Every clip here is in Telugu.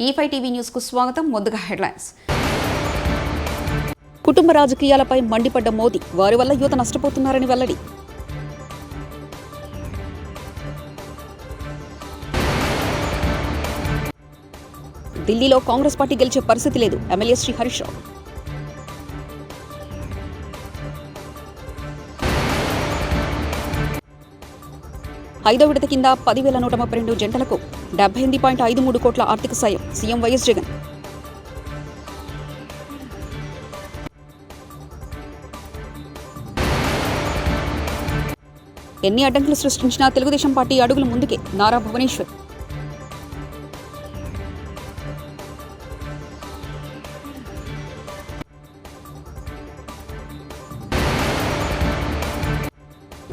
E5 టీవీ న్యూస్ కు స్వాగతం. ముందుగా హెడ్లైన్స్. కుటుంబ రాజకీయాలపై మండిపడ్డ మోదీ, వారి వల్ల యువత నష్టపోతున్నారని వెల్లడి. ఢిల్లీలో కాంగ్రెస్ పార్టీ గెలిచే పరిస్థితి లేదు, ఎమ్మెల్యే శ్రీ హరీష్ రావు. ఐదో విడత కింద 10,132 జంటలకు 78.53 కోట్ల ఆర్థిక సాయం, సీఎం వైఎస్ జగన్. ఎన్ని అడ్డంకులు సృష్టించినా తెలుగుదేశం పార్టీ అడుగులు ముందుకే, నారా భువనేశ్వర్.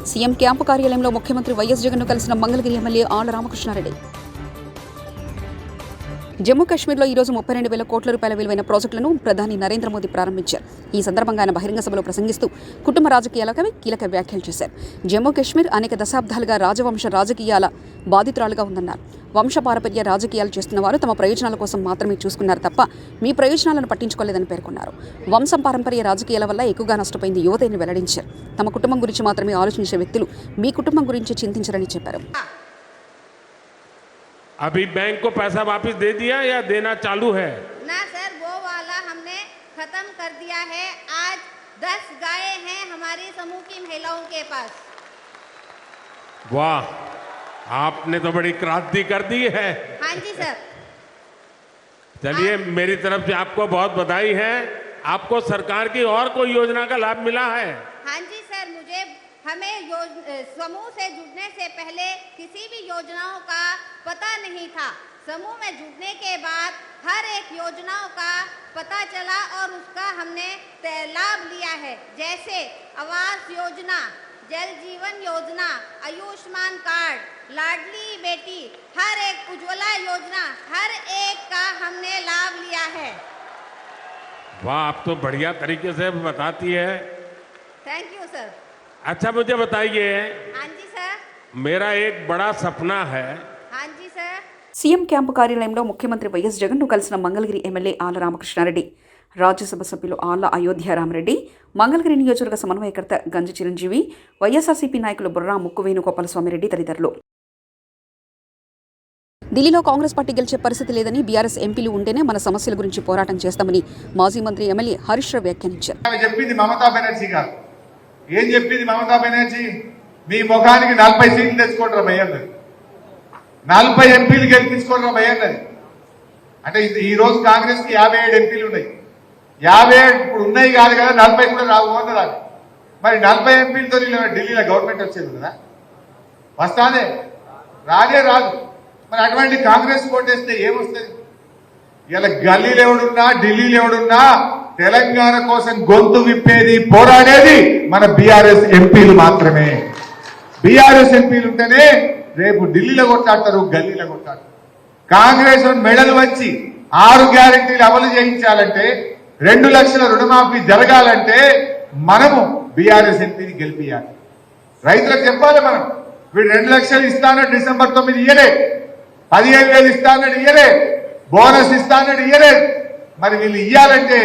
సీఎం క్యాంపు కార్యాలయంలో ముఖ్యమంత్రి వైఎస్ జగన్ను కలిసిన మంగళగిరి ఎమ్మెల్యే ఆళ్ల రామకృష్ణారెడ్డి. జమ్మూ కాశ్మీర్లో ఈరోజు 32,000 కోట్ల రూపాయల విలువైన ప్రాజెక్టులను ప్రధాని నరేంద్ర మోదీ ప్రారంభించారు. ఈ సందర్భంగా ఆయన బహిరంగ సభలో ప్రసంగిస్తూ కుటుంబ రాజకీయాలపై కీలక వ్యాఖ్యలు చేశారు. జమ్మూ కాశ్మీర్ అనేక దశాబ్దాలుగా రాజవంశ రాజకీయాల బాధితురాలుగా ఉందన్నారు. వంశపారపర్య రాజకీయాలు చేస్తున్న వారు తమ ప్రయోజనాల కోసం మాత్రమే చూసుకున్నారు తప్ప మీ ప్రయోజనాలను పట్టించుకోలేదని పేర్కొన్నారు. వంశం పారంపర్య రాజకీయాల వల్ల ఎక్కువగా నష్టపోయింది యువతని వెల్లడించారు. తమ కుటుంబం గురించి మాత్రమే ఆలోచించే వ్యక్తులు మీ కుటుంబం గురించి చింతించరని చెప్పారు. अभी बैंक को पैसा वापस दे दिया या देना चालू है? ना सर, वो वाला हमने खत्म कर दिया है. आज 10 गायें हैं हमारी समूह की महिलाओं के पास. वाह, आपने तो बड़ी क्रांति कर दी है. हाँ जी सर. चलिए, मेरी तरफ से आपको बहुत बधाई है. आपको सरकार की और कोई योजना का लाभ मिला है? हाँ जी सर, हमें समूह से जुड़ने से पहले किसी भी योजनाओं का पता नहीं था. समूह में जुड़ने के बाद हर एक योजनाओं का पता चला और उसका हमने लाभ लिया है. जैसे आवास योजना, जल जीवन योजना, आयुष्मान कार्ड, लाडली बेटी, हर एक उज्ज्वला योजना, हर एक का हमने लाभ लिया है. वाह, आप तो बढ़िया तरीके से बताती है. Thank you sir. अच्छा, मुझे बताइए. हाँ जी सर. मेरा एक बड़ा सपना है. हाँ जी सर. సీఎం క్యాంపు కార్యాలయంలో ముఖ్యమంత్రి వైఎస్ జగన్ను కలిసిన మంగళగిరి ఎమ్మెల్యే ఆళ్ల రామకృష్ణారెడ్డి, రాజ్యసభ సభ్యులు ఆళ్ల అయోధ్య రామరెడ్డి, మంగళగిరి నియోజకవర్గ సమన్వయకర్త గంజి చిరంజీవి, వైఎస్ఆర్సీపీ నాయకులు బుర్రా ముక్కు వేణుగోపాలస్వామిరెడ్డి తదితరులు. ఢిల్లీలో కాంగ్రెస్ పార్టీ గెలిచే పరిస్థితి లేదని, బీఆర్ఎస్ ఎంపీలు ఉంటేనే మన సమస్యల గురించి పోరాటం చేస్తామని మాజీ మంత్రి ఎమ్మెల్యే హరీష్ రావు వ్యాఖ్యానించారు. ఏం చెప్పింది మమతా బెనర్జీ? మీ ముఖానికి 40 సీట్లు తెచ్చుకోండి భయ్యన్నది, 40 ఎంపీలు గెలిపించుకోండి భయ్యన్నది. అంటే ఈ రోజు కాంగ్రెస్ కి 57 ఎంపీలు ఉన్నాయి. 57 ఇప్పుడు ఉన్నాయి కాదు కదా, 40 కూడా రావు రాదు. మరి 40 ఎంపీలతో ఢిల్లీలో గవర్నమెంట్ వచ్చేది కదా, వస్తానే రాదే రాదు. మరి అటువంటి కాంగ్రెస్ ఓటేస్తే ఏమొస్తుంది? ఇలా గల్లీలు ఎవడున్నా, ఢిల్లీలో ఎవడున్నా తెలంగాణ కోసం గొంతు విప్పేది, పోరాడేది మన బీఆర్ఎస్ ఎంపీలు మాత్రమే. బీఆర్ఎస్ ఎంపీలు ఉంటేనే రేపు ఢిల్లీలో కొట్లాడతారు, గల్లీలో కొట్లాడతారు. కాంగ్రెస్ మెడలు వచ్చి 6 గ్యారెంటీలు అమలు చేయించాలంటే, 2 లక్షల రుణమాఫీ జరగాలంటే మనము బీఆర్ఎస్ ఎంపీని గెలిపియాలి. రైతులకు చెప్పాలి మనం, వీడు 2 లక్షలు ఇస్తానని డిసెంబర్ 9 ఇయ్యలే, 15,000 ఇస్తానని ఇయ్యలే, బోనస్ ఇస్తానని ఇయ్యలే. మరి వీళ్ళు ఇయ్యాలంటే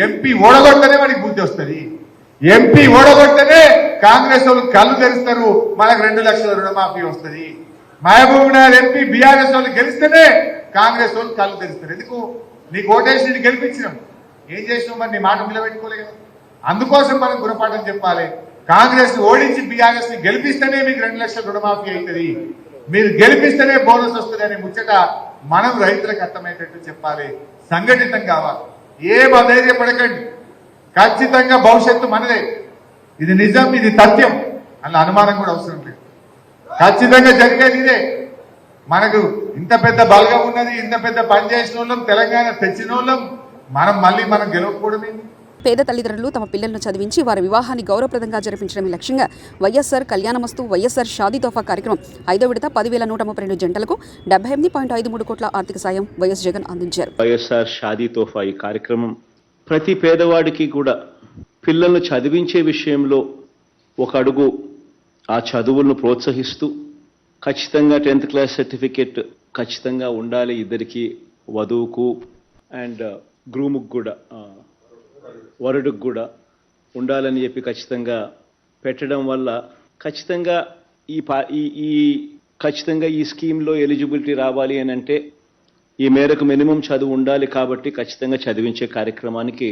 ఎంపీ ఓడగొట్టనే మనకి బుద్ధి వస్తుంది. ఎంపీ ఓడగొట్టనే కాంగ్రెస్ వాళ్ళు కళ్ళు తెరుస్తారు, మనకు 2 లక్షల రుణమాఫీ వస్తుంది. మహబూబ్ నగర్ ఎంపీ బీఆర్ఎస్ వాళ్ళు గెలిస్తేనే కాంగ్రెస్ వాళ్ళు కళ్ళు తెరుస్తారు. ఎందుకు? నీకు ఓటేసి గెలిపించినాం, ఏం చేసినాం? మరి నీ మాట నిలబెట్టుకోలే కదా. అందుకోసం మనం గుణపాఠం చెప్పాలి. కాంగ్రెస్ ఓడించి బీఆర్ఎస్ ని గెలిపిస్తేనే మీకు 2 లక్షల రుణమాఫీ అవుతుంది, మీరు గెలిపిస్తేనే బోనస్ వస్తుంది అనే ముచ్చట మనం రైతులకు అర్థమయ్యేటట్టు చెప్పాలి. సంఘటితం కావాలి. ఏం అధైర్యపడకండి, ఖచ్చితంగా భవిష్యత్తు మనదే. ఇది నిజం, ఇది తథ్యం, అలా అనుమానం కూడా అవసరం లేదు. ఖచ్చితంగా జరిగేది ఇదే. మనకు ఇంత పెద్ద బలగం ఉన్నది, ఇంత పెద్ద పని చేసిన వాళ్ళం, తెలంగాణ తెచ్చిన వాళ్ళం, మనం గెలవకపోవడమేంది? పేద తల్లిదండ్రులు తమ పిల్లలను చదివించి వారి వివాహాన్ని గౌరవప్రదంగా జరిపించడమే లక్ష్యంగా వైఎస్ఆర్ కళ్యాణమస్తు వైఎస్ఆర్ షాదీ తోఫా కార్యక్రమం 5వ విడత 10,132 జంటలకు 78.53 కోట్ల ఆర్థిక సాయం వైఎస్ జగన్ అందించారు. వైఎస్ఆర్ షాదీ తోఫా ఈ కార్యక్రమం ప్రతి పేదవాడికి కూడా పిల్లలను చదివించే విషయంలో ఒక అడుగు ఆ చదువులను ప్రోత్సహిస్తూ ఖచ్చితంగా 10th క్లాస్ సర్టిఫికేట్ ఖచ్చితంగా ఉండాలి ఇద్దరికి వధువుకు అండ్ గ్రూముకు కూడా వరుడుకు కూడా ఉండాలని చెప్పి ఖచ్చితంగా పెట్టడం వల్ల ఖచ్చితంగా ఖచ్చితంగా ఈ స్కీమ్లో ఎలిజిబిలిటీ రావాలి అని అంటే ఈ మేరకు మినిమం చదువు ఉండాలి కాబట్టి ఖచ్చితంగా చదివించే కార్యక్రమానికి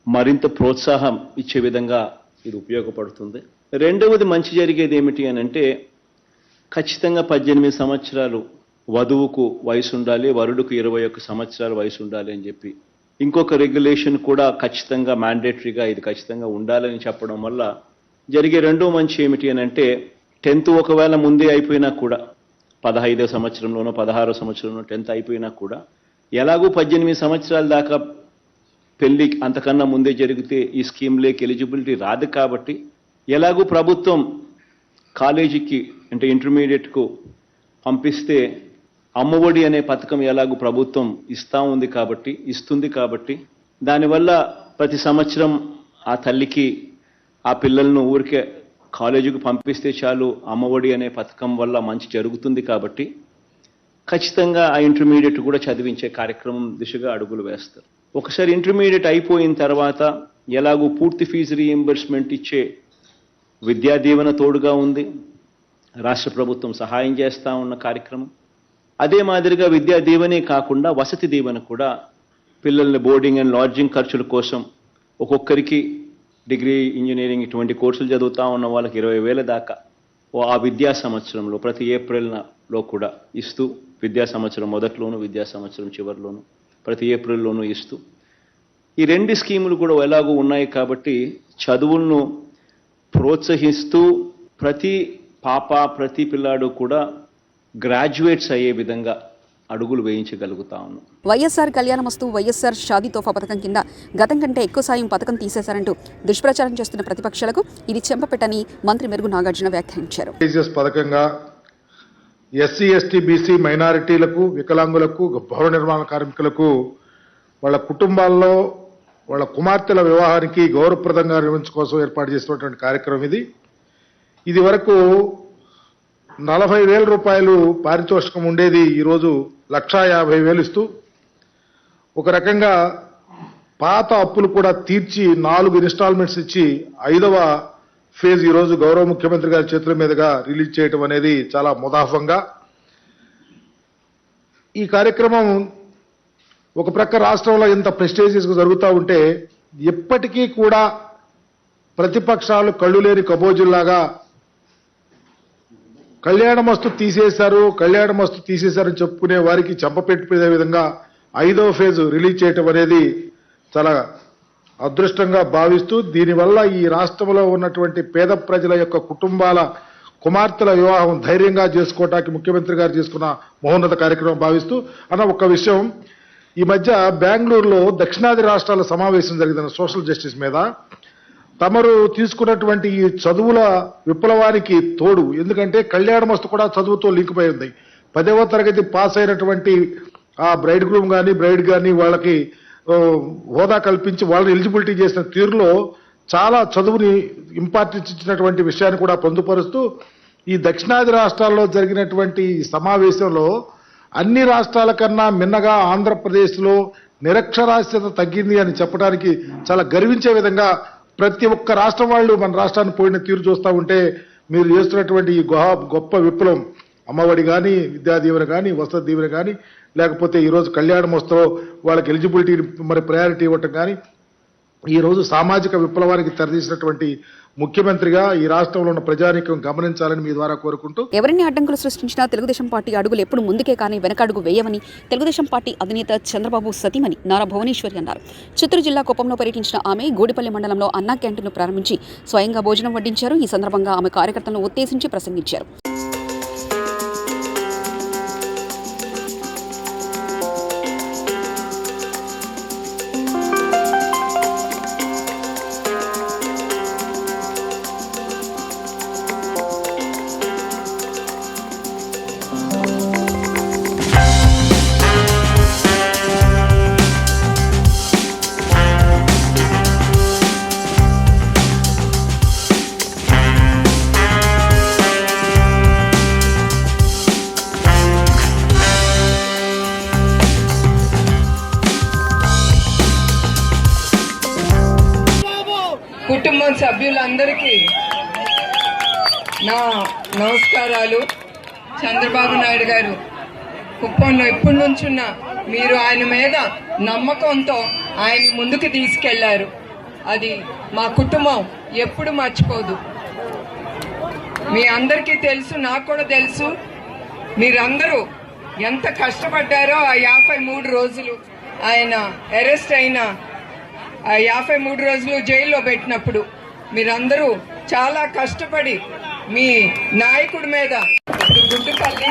మరింత ప్రోత్సాహం ఇచ్చే విధంగా ఇది ఉపయోగపడుతుంది. రెండవది మంచి జరిగేది ఏమిటి అని అంటే ఖచ్చితంగా 18 సంవత్సరాలు వధువుకు వయసు ఉండాలి, వరుడుకు 21 సంవత్సరాల వయసు ఉండాలి అని చెప్పి ఇంకొక రెగ్యులేషన్ కూడా ఖచ్చితంగా మ్యాండేటరీగా ఇది ఖచ్చితంగా ఉండాలని చెప్పడం వల్ల జరిగే రెండో మంచి ఏమిటి అని అంటే 10th ఒకవేళ ముందే అయిపోయినా కూడా 15వ సంవత్సరంలోనో 16వ సంవత్సరంలో 10th అయిపోయినా కూడా ఎలాగూ 18 సంవత్సరాల దాకా పెళ్లి అంతకన్నా ముందే జరిగితే ఈ స్కీమ్లోకి ఎలిజిబిలిటీ రాదు కాబట్టి ఎలాగూ ప్రభుత్వం కాలేజీకి అంటే ఇంటర్మీడియట్కు పంపిస్తే అమ్మఒడి అనే పథకం ఎలాగూ ప్రభుత్వం ఇస్తుంది కాబట్టి దానివల్ల ప్రతి సంవత్సరం ఆ తల్లికి ఆ పిల్లలను ఊరికే కాలేజీకి పంపిస్తే చాలు అమ్మఒడి అనే పథకం వల్ల మంచి జరుగుతుంది కాబట్టి ఖచ్చితంగా ఆ ఇంటర్మీడియట్ కూడా చదివించే కార్యక్రమం దిశగా అడుగులు వేస్తారు. ఒకసారి ఇంటర్మీడియట్ అయిపోయిన తర్వాత ఎలాగూ పూర్తి ఫీజు రీయింబర్స్మెంట్ ఇచ్చే విద్యా దీవెన తోడుగా ఉంది, రాష్ట్ర ప్రభుత్వం సహాయం చేస్తూ ఉన్న కార్యక్రమం. అదే మాదిరిగా విద్యా దీవెనే కాకుండా వసతి దీవెన కూడా పిల్లల్ని బోర్డింగ్ అండ్ లాడ్జింగ్ ఖర్చుల కోసం ఒక్కొక్కరికి డిగ్రీ ఇంజనీరింగ్ ఇటువంటి కోర్సులు చదువుతూ ఉన్న వాళ్ళకి 20,000 దాకా ఆ విద్యా సంవత్సరంలో ప్రతి ఏప్రిల్లో కూడా ఇస్తూ విద్యా సంవత్సరం మొదట్లోనూ విద్యా సంవత్సరం చివరిలోనూ ప్రతి ఏప్రిల్లోనూ ఇస్తూ ఈ రెండు స్కీములు కూడా ఎలాగూ ఉన్నాయి కాబట్టి చదువులను ప్రోత్సహిస్తూ ప్రతి పాప ప్రతి పిల్లాడు కూడా గ్రాడ్యుయేట్స్ అయ్యే విధంగా అడుగులు వేయించగలుగుతా ఉన్నాం. వైఎస్ఆర్ కళ్యాణమస్తు వైఎస్ఆర్ షాదీ తోఫా పథకం కింద గతం కంటే ఎక్కువ సాయం పథకం తీసేశారంటూ దుష్ప్రచారం చేస్తున్న ప్రతిపక్షాలకు ఇది చెంపపెట్టని మంత్రి మెరుగు నాగార్జున వ్యాఖ్యానించారు. పథకంగా ఎస్సీ ఎస్టీ బీసీ మైనారిటీలకు వికలాంగులకు భవన నిర్మాణ కార్మికులకు వాళ్ళ కుటుంబాల్లో వాళ్ళ కుమార్తెల వివాహానికి గౌరవప్రదంగా నిర్వహించడం కోసం ఏర్పాటు చేసినటువంటి కార్యక్రమం ఇది వరకు 40,000 రూపాయలు పారితోషికం ఉండేది ఈరోజు 1,50,000 ఇస్తూ ఒక రకంగా పాత అప్పులు కూడా తీర్చి 4 ఇన్స్టాల్మెంట్స్ ఇచ్చి 5వ ఫేజ్ ఈరోజు గౌరవ ముఖ్యమంత్రి గారి చేతుల మీదుగా రిలీజ్ చేయడం అనేది చాలా ముదాఫంగా. ఈ కార్యక్రమం ఒక ప్రక్క రాష్ట్రంలో ఇంత ప్రెస్టేజియస్గా జరుగుతూ ఉంటే ఇప్పటికీ కూడా ప్రతిపక్షాలు కళ్ళు లేని కబోజుల్లాగా కళ్యాణమస్తు తీసేశారని చెప్పుకునే వారికి చెంపపెట్టే విధంగా 5వ ఫేజ్ రిలీజ్ చేయటం అనేది చాలా అదృష్టంగా భావిస్తూ దీనివల్ల ఈ రాష్ట్రంలో ఉన్నటువంటి పేద ప్రజల యొక్క కుటుంబాల కుమార్తెల వివాహం ధైర్యంగా చేసుకోవటానికి ముఖ్యమంత్రి గారు చేసుకున్న మహోన్నత కార్యక్రమం భావిస్తూ ఒక విషయం, ఈ మధ్య బెంగళూరులో దక్షిణాది రాష్ట్రాల సమావేశం జరిగింది సోషల్ జస్టిస్ మీద. తమరు తీసుకున్నటువంటి ఈ చదువుల విప్లవానికి తోడు, ఎందుకంటే కళ్యాణమస్తు కూడా చదువుతో లింక్ అయి ఉంది. 10వ తరగతి పాస్ అయినటువంటి ఆ బ్రైడ్ గ్రూమ్ కానీ బ్రైడ్ కానీ వాళ్ళకి హోదా కల్పించి వాళ్ళని ఎలిజిబిలిటీ చేసిన తీరులో చాలా చదువుని ఇంపార్టెన్స్ ఇచ్చినటువంటి విషయాన్ని కూడా పొందుపరుస్తూ ఈ దక్షిణాది రాష్ట్రాల్లో జరిగినటువంటి సమావేశంలో అన్ని రాష్ట్రాల కన్నా మిన్నగా ఆంధ్రప్రదేశ్లో నిరక్షరాస్యత తగ్గింది అని చెప్పడానికి చాలా గర్వించే విధంగా ప్రతి ఒక్క రాష్ట్రం వాళ్ళు మన రాష్ట్రాన్ని పోయిన తీరు చూస్తూ ఉంటే మీరు చేస్తున్నటువంటి ఈ గొప్ప విప్లవం అమ్మఒడి కానీ విద్యా దీవెన కానీ వసతి దీవెన కానీ లేకపోతే ఈరోజు కళ్యాణమస్తులో వాళ్ళకి ఎలిజిబిలిటీ మరి ప్రయారిటీ ఇవ్వటం కానీ ఈరోజు సామాజిక విప్లవానికి తెరదీసినటువంటి ముఖ్యమంత్రిగా ఈ రాష్ట్రంలో ఉన్న ప్రజానీకం గమనించాలని మీ ద్వారా కోరుకుంటూ ఎవరిని అడ్డంకులు సృష్టించినా తెలుగుదేశం పార్టీ అడుగులు ఎప్పుడు ముందుకే కానీ వెనకడుగు వేయమని తెలుగుదేశం పార్టీ అధినేత చంద్రబాబు సతీమణి నారా భువనేశ్వరి అన్నారు. చిత్తూరు జిల్లా కుప్పంలో పర్యటించిన ఆమె గూడిపల్లి మండలంలో అన్నా క్యాంటీన్ను ప్రారంభించి స్వయంగా భోజనం వడ్డించారు. ఈ సందర్భంగా ఆమె కార్యకర్తలను ఉద్దేశించి ప్రసంగించారు. కుటుంబం సభ్యులందరికీ నా నమస్కారాలు. చంద్రబాబు నాయుడు గారు కుప్పంలో ఎప్పటి నుంచున్నా మీరు ఆయన మీద నమ్మకంతో ఆయన ముందుకు తీసుకెళ్లారు. అది మా కుటుంబం ఎప్పుడు మర్చిపోదు. మీ అందరికీ తెలుసు, నాకు కూడా తెలుసు, మీరందరూ ఎంత కష్టపడ్డారో ఆ 53 రోజులు. ఆయన అరెస్ట్ అయిన ఆ 53 రోజులు జైల్లో పెట్టినప్పుడు మీరందరూ చాలా కష్టపడి మీ నాయకుడి మీద, ఇప్పుడు గుడ్డుపల్లి,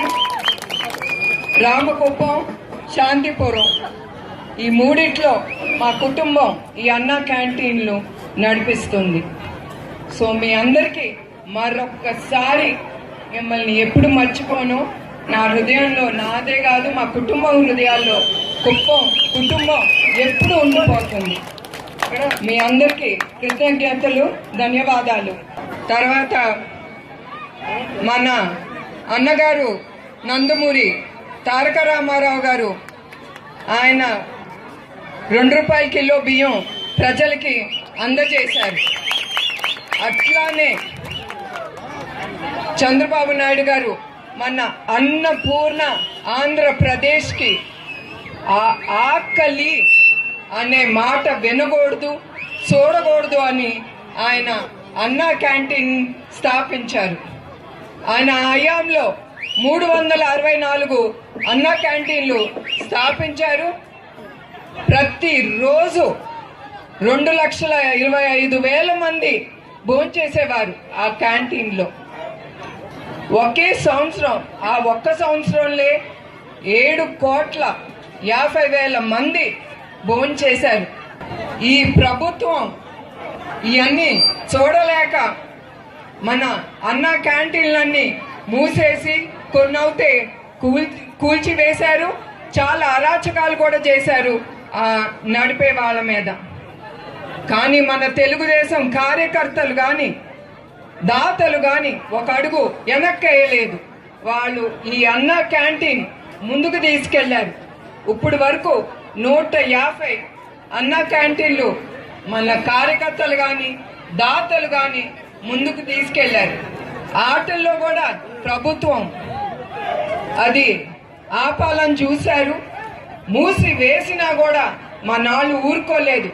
రామకుప్పం, శాంతిపురం ఈ మూడిట్లో మా కుటుంబం ఈ అన్నా క్యాంటీన్లు నడిపిస్తుంది. సో మీ అందరికీ మరొక్కసారి మిమ్మల్ని ఎప్పుడు మర్చిపోను. నా హృదయంలో, నాదే కాదు మా కుటుంబం హృదయాల్లో కుప్పం కుటుంబం ఎప్పుడు ఉండిపోతుంది. మీ అందరికీ కృతజ్ఞతలు, ధన్యవాదాలు. తర్వాత మన అన్నగారు నందమూరి తారక రామారావు గారు ఆయన ₹2 కిలో బియ్యం ప్రజలకి అందజేశారు. అట్లానే చంద్రబాబు నాయుడు గారు మన అన్నపూర్ణ ఆంధ్రప్రదేశ్కి ఆకలి అనే మాట వినకూడదు, చూడకూడదు అని ఆయన అన్నా క్యాంటీన్ స్థాపించారు. ఆయన హయాంలో 364 అన్నా క్యాంటీన్లు స్థాపించారు. ప్రతిరోజు 2,25,000 మంది భోంచేసేవారు ఆ క్యాంటీన్లో. ఒకే సంవత్సరం, ఆ ఒక్క సంవత్సరంలో 7,50,00,000 మంది భోంచేశారు. ఈ ప్రభుత్వం ఇవన్నీ చూడలేక మన అన్నా క్యాంటీన్లన్నీ మూసేసి కొన్నవుతే కూల్చివేశారు. చాలా అరాచకాలు కూడా చేశారు ఆ నడిపే వాళ్ళ మీద. కానీ మన తెలుగుదేశం కార్యకర్తలు కానీ దాతలు కానీ ఒక అడుగు వెనక్కేయలేదు. వాళ్ళు ఈ అన్నా క్యాంటీన్ ముందుకు తీసుకెళ్లారు. ఇప్పుడు వరకు 150 అన్నా క్యాంటీన్లు మన కార్యకర్తలు కానీ దాతలు కానీ ముందుకు తీసుకెళ్లారు. ఆటల్లో కూడా ప్రభుత్వం అది ఆపాలని చూశారు. మూసి వేసినా కూడా మనాళ్ళు ఊరుకోలేదు.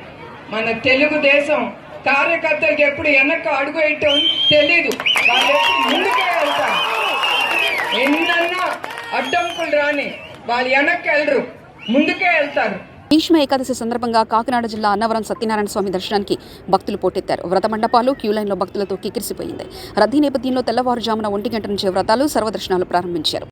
మన తెలుగుదేశం కార్యకర్తలకు ఎప్పుడు వెనక్కి అడుగు వేయటం తెలీదు. వాళ్ళు ఎప్పుడు ముందుకే వెళ్తారు. ఎన్నన్నా అడ్డంకులు రాని వాళ్ళు వెనక్కి వెళ్ళరు, ముందుకే వెళ్తారు. భీష్మ ఏకాదశి సందర్భంగా కాకినాడ జిల్లా అన్నవరం సత్యనారాయణ స్వామి దర్శనానికి భక్తులు పోటెత్తారు. వ్రత మండపాలు క్యూ లైన్లో భక్తులతో కిక్కిరిసిపోయింది. రద్దీ నేపథ్యంలో తెల్లవారుజామున 1 గంట నుంచే వ్రతాలు, సర్వదర్శనాలు ప్రారంభించారు.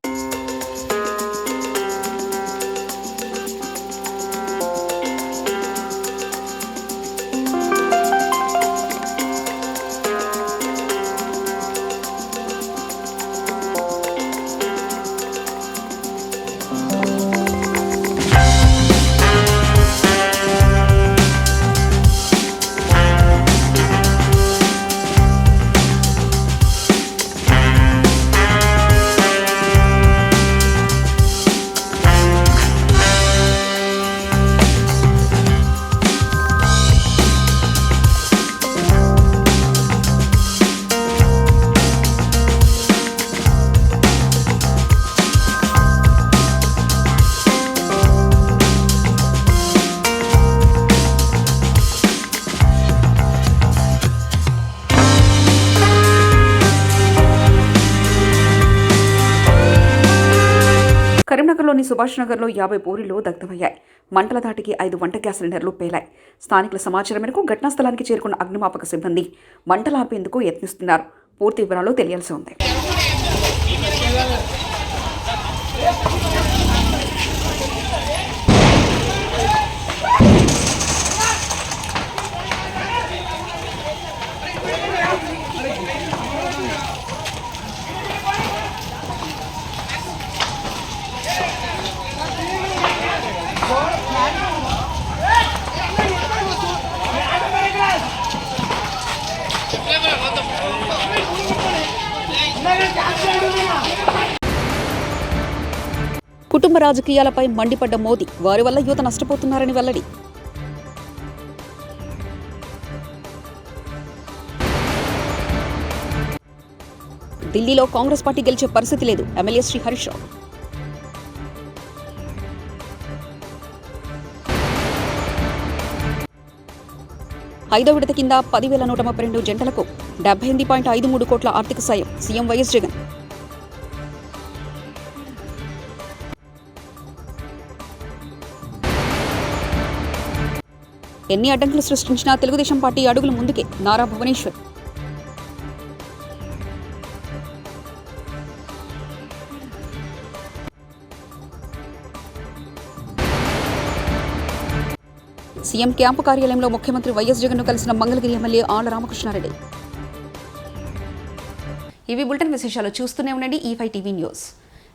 కరీంనగర్లోని సుభాష్ నగర్లో 50 పూరీలు దగ్ధమయ్యాయి. మంటల ధాటికి 5 వంట గ్యాస్ సిలిండర్లు పేలాయి. స్థానికుల సమాచారం మేరకు ఘటనా స్థలానికి చేరుకున్న అగ్నిమాపక సిబ్బంది మంటలు ఆపేందుకు యత్నిస్తున్నారు. పూర్తి వివరాలు తెలియాల్సి ఉంది. కుటుంబ రాజకీయాలపై మండిపడ్డ మోదీ వారి వల్ల యువత నష్టపోతున్నారని వెల్లడి. ఢిల్లీలో కాంగ్రెస్ పార్టీ గెలిచే పరిస్థితి లేదు. ఎమ్మెల్యే శ్రీ హరీష్ రావు. ఐదో విడత కింద 10,132 జంటలకు 78.53 కోట్ల ఆర్థిక సాయం. CM YS Jagan. ఎన్ని అడ్డంకులు సృష్టించినా తెలుగుదేశం పార్టీ అడుగులు ముందుకే. నారా భువనేశ్వర్. సీఎం క్యాంపు కార్యాలయంలో ముఖ్యమంత్రి వైఎస్ జగన్ను కలిసిన మంగళగిరి ఎమ్మెల్యే ఆళ్ల రామకృష్ణారెడ్డి. ఇవి బులెటిన్ విశేషాలు. చూస్తూనే ఉండండి E5 టీవీ న్యూస్.